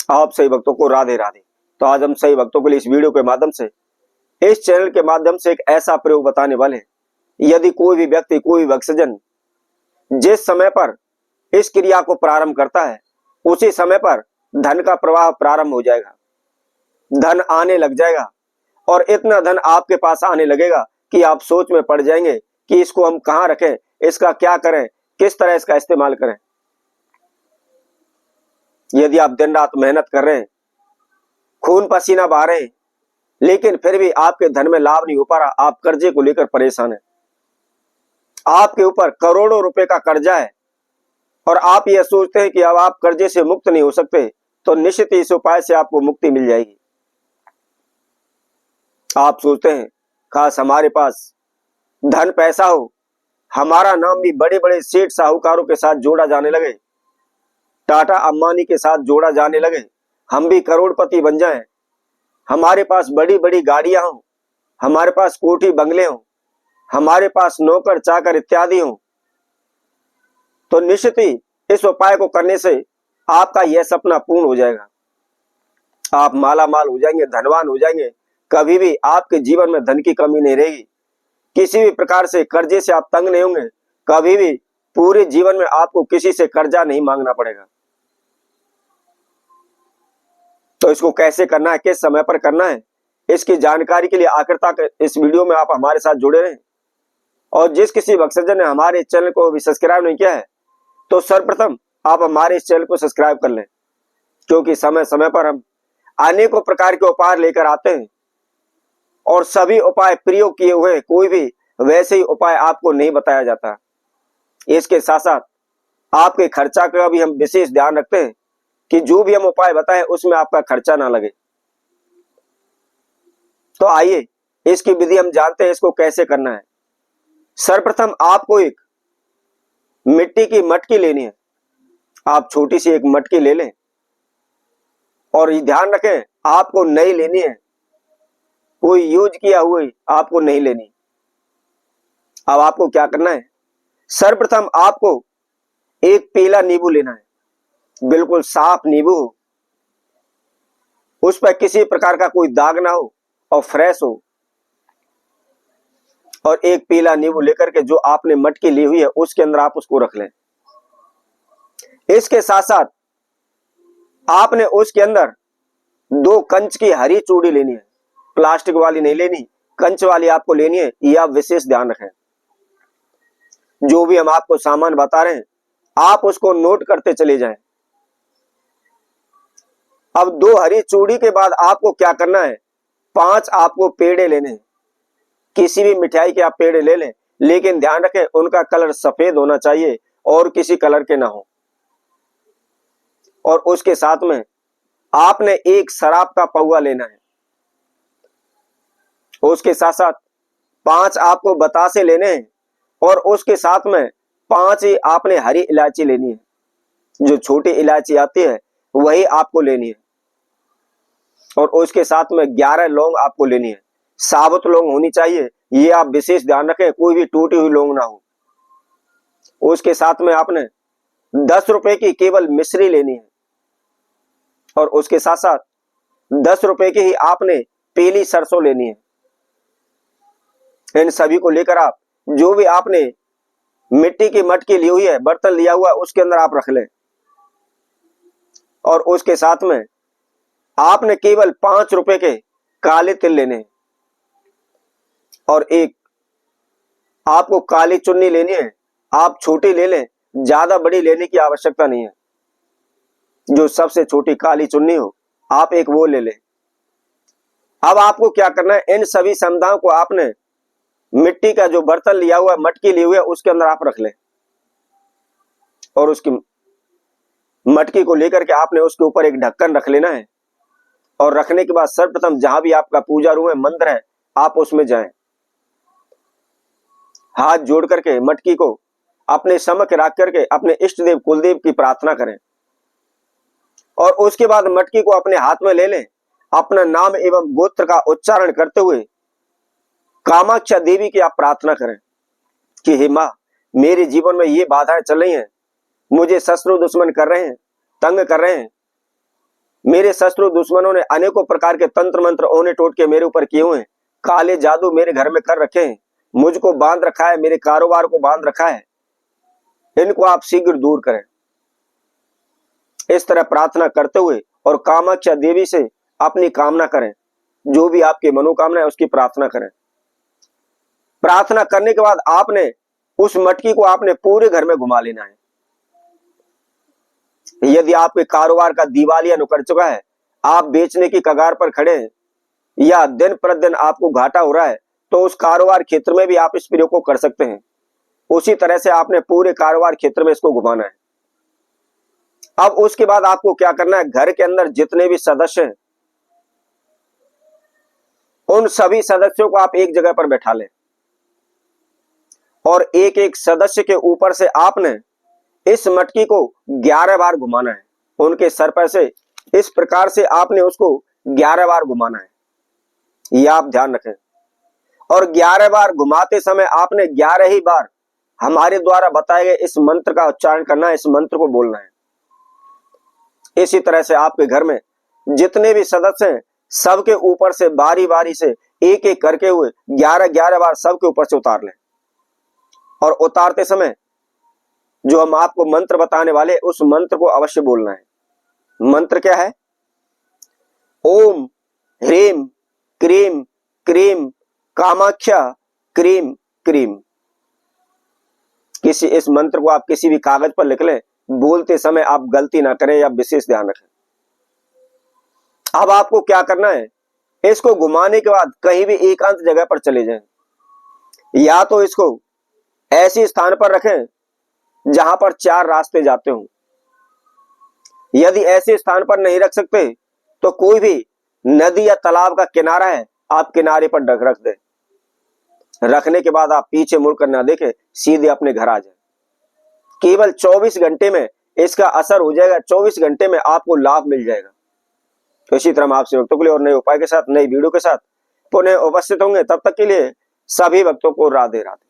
आप सही भक्तों को राधे राधे। तो आज हम सही भक्तों के लिए इस वीडियो के माध्यम से, इस चैनल के माध्यम से एक ऐसा प्रयोग बताने वाले हैं। यदि कोई भी व्यक्ति, कोई भी भक्तजन जिस समय पर इस क्रिया को प्रारंभ करता है, उसी समय पर धन का प्रवाह प्रारंभ हो जाएगा, धन आने लग जाएगा। और इतना धन आपके पास आने लगेगा कि आप सोच में पड़ जाएंगे कि इसको हम कहाँ रखें, इसका क्या करें, किस तरह इसका इस्तेमाल करें। यदि आप दिन रात मेहनत कर रहे हैं, खून पसीना बहा रहे हैं, लेकिन फिर भी आपके धन में लाभ नहीं हो पा रहा, आप कर्जे को लेकर परेशान हैं, आपके ऊपर करोड़ों रुपए का कर्जा है और आप यह सोचते हैं कि अब आप कर्जे से मुक्त नहीं हो सकते, तो निश्चित ही इस उपाय से आपको मुक्ति मिल जाएगी। आप सोचते हैं काश हमारे पास धन पैसा हो, हमारा नाम भी बड़े बड़े सेठ साहूकारों के साथ जोड़ा जाने लगे, टाटा अंबानी के साथ जोड़ा जाने लगे, हम भी करोड़पति बन जाएं, हमारे पास बड़ी बड़ी गाड़ियां हों, हमारे पास कोठी बंगले हों, हमारे पास नौकर चाकर इत्यादि हों, तो निश्चित ही इस उपाय को करने से आपका यह सपना पूर्ण हो जाएगा। आप माला माल हो जाएंगे, धनवान हो जाएंगे, कभी भी आपके जीवन में धन की कमी नहीं रहेगी, किसी भी प्रकार से कर्जे से आप तंग नहीं होंगे, कभी भी पूरे जीवन में आपको किसी से कर्जा नहीं मांगना पड़ेगा। तो इसको कैसे करना है, किस समय पर करना है, इसकी जानकारी के लिए आखिर तक इस वीडियो में आप हमारे साथ जुड़े रहें। और जिस किसी भक्तजन ने हमारे चैनल को अभी सब्सक्राइब नहीं किया है, तो सर्वप्रथम आप हमारे इस चैनल को सब्सक्राइब कर लें, क्योंकि समय समय पर हम अनेकों प्रकार के उपाय लेकर आते हैं और सभी उपाय प्रयोग किए हुए, कोई भी वैसे ही उपाय आपको नहीं बताया जाता। इसके साथ साथ आपके खर्चा का भी हम विशेष ध्यान रखते हैं कि जो भी हम उपाय बताएं उसमें आपका खर्चा ना लगे। तो आइए इसकी विधि हम जानते हैं, इसको कैसे करना है। सर्वप्रथम आपको एक मिट्टी की मटकी लेनी है। आप छोटी सी एक मटकी ले लें और ये ध्यान रखें आपको नई लेनी है, कोई यूज किया हुई आपको नहीं लेनी। अब आपको क्या करना है, सर्वप्रथम आपको एक पीला नींबू लेना है, बिल्कुल साफ नींबू हो, उस पर किसी प्रकार का कोई दाग ना हो और फ्रेश हो। और एक पीला नींबू लेकर के जो आपने मटकी ली हुई है उसके अंदर आप उसको रख लें। इसके साथ साथ आपने उसके अंदर 2 कंच की हरी चूड़ी लेनी है, प्लास्टिक वाली नहीं लेनी, कंच वाली आपको लेनी है। यह आप विशेष ध्यान रखें। जो भी हम आपको सामान बता रहे हैं आप उसको नोट करते चले जाएं। अब 2 हरी चूड़ी के बाद आपको क्या करना है, 5 आपको पेड़े लेने हैं। किसी भी मिठाई के आप पेड़े ले लें, लेकिन ध्यान रखें उनका कलर सफेद होना चाहिए और किसी कलर के ना हो। और उसके साथ में आपने एक शराब का पौवा लेना है। उसके साथ साथ 5 आपको बतासे लेने हैं और उसके साथ में 5 ही आपने हरी इलायची लेनी है। जो छोटी इलायची आती है वही आपको लेनी है। और उसके साथ में 11 लौंग आपको लेनी है, साबुत लौंग होनी चाहिए, ये आप विशेष ध्यान रखें, कोई भी टूटी हुई लौंग ना हो। उसके साथ में आपने 10 रुपए की केवल मिश्री लेनी है और उसके साथ साथ 10 रुपए की ही आपने पीली सरसों लेनी है। इन सभी को लेकर आप जो भी आपने मिट्टी की मटकी ली हुई है, बर्तन लिया हुआ है, उसके अंदर आप रख लें। और उसके साथ में आपने केवल 5 रुपए के काले तिल लेने हैं और एक आपको काली चुन्नी लेनी है। आप छोटी ले लें, ज्यादा बड़ी लेने की आवश्यकता नहीं है। जो सबसे छोटी काली चुन्नी हो आप एक वो ले लें। अब आपको क्या करना है, इन सभी समुदायों को आपने मिट्टी का जो बर्तन लिया हुआ है, मटकी ली हुई है, उसके अंदर आप रख लें। और उसकी मटकी को लेकर के आपने उसके ऊपर एक ढक्कन रख लेना है। और रखने के बाद सर्वप्रथम जहां भी आपका पूजा रूम है, मंदिर है, आप उसमें जाएं। हाथ जोड़ करके मटकी को अपने समक्ष रख करके अपने इष्ट देव कुलदेव की प्रार्थना करें। और उसके बाद मटकी को अपने हाथ में ले लें, अपना नाम एवं गोत्र का उच्चारण करते हुए कामाक्षा देवी की आप प्रार्थना करें कि हे मां, मेरे जीवन में ये बाधाएं चल रही हैं, मुझे शत्रु दुश्मन कर रहे हैं, तंग कर रहे हैं, मेरे शत्रु दुश्मनों ने अनेकों प्रकार के तंत्र मंत्र ओने टोटके मेरे ऊपर किए हुए हैं, काले जादू मेरे घर में कर रखे हैं, मुझको बांध रखा है, मेरे कारोबार को बांध रखा है, इनको आप शीघ्र दूर करें। इस तरह प्रार्थना करते हुए और कामाख्या देवी से अपनी कामना करें, जो भी आपकी मनोकामना है उसकी प्रार्थना करें। प्रार्थना करने के बाद आपने उस मटकी को आपने पूरे घर में घुमा लेना है। यदि आपके कारोबार का दिवालिया नुकर चुका है, आप बेचने की कगार पर खड़े हैं या दिन प्रतिदिन आपको घाटा हो रहा है, तो उस कारोबार क्षेत्र में भी आप इस प्रयोग को कर सकते हैं। उसी तरह से आपने पूरे कारोबार क्षेत्र में इसको घुमाना है। अब उसके बाद आपको क्या करना है, घर के अंदर जितने भी सदस्य हैं उन सभी सदस्यों को आप एक जगह पर बैठा लें और एक एक सदस्य के ऊपर से आपने इस मटकी को 11 बार घुमाना है। उनके सर पर से इस प्रकार से आपने उसको 11 बार घुमाना है, यह आप ध्यान रखें। और 11 बार घुमाते समय आपने 11 ही बार हमारे द्वारा बताए गए इस मंत्र का उच्चारण करना है, इस मंत्र को बोलना है। इसी तरह से आपके घर में जितने भी सदस्य हैं सबके ऊपर से बारी बारी से एक एक करके हुए 11-11 बार सबके ऊपर से उतार लें। और उतारते समय जो हम आपको मंत्र बताने वाले उस मंत्र को अवश्य बोलना है। मंत्र क्या है? ओम ह्रीम क्रीम क्रीम कामाख्या क्रीम क्रीम। इस मंत्र को आप किसी भी कागज पर लिख लें, बोलते समय आप गलती ना करें या विशेष ध्यान रखें। अब आपको क्या करना है, इसको घुमाने के बाद कहीं भी एकांत जगह पर चले जाएं, या तो इसको ऐसे स्थान पर रखें जहां पर 4 रास्ते जाते हों। यदि ऐसे स्थान पर नहीं रख सकते तो कोई भी नदी या तालाब का किनारा है, आप किनारे पर रख दें। रखने के बाद आप पीछे मुड़कर ना देखें, सीधे अपने घर आ जाए। केवल 24 घंटे में इसका असर हो जाएगा, 24 घंटे में आपको लाभ मिल जाएगा। तो इसी तरह हम आपसे भक्तों के लिए और नए उपाय के साथ, नई वीडियो के साथ पुनः उपस्थित होंगे। तब तक के लिए सभी भक्तों को राधे राधे।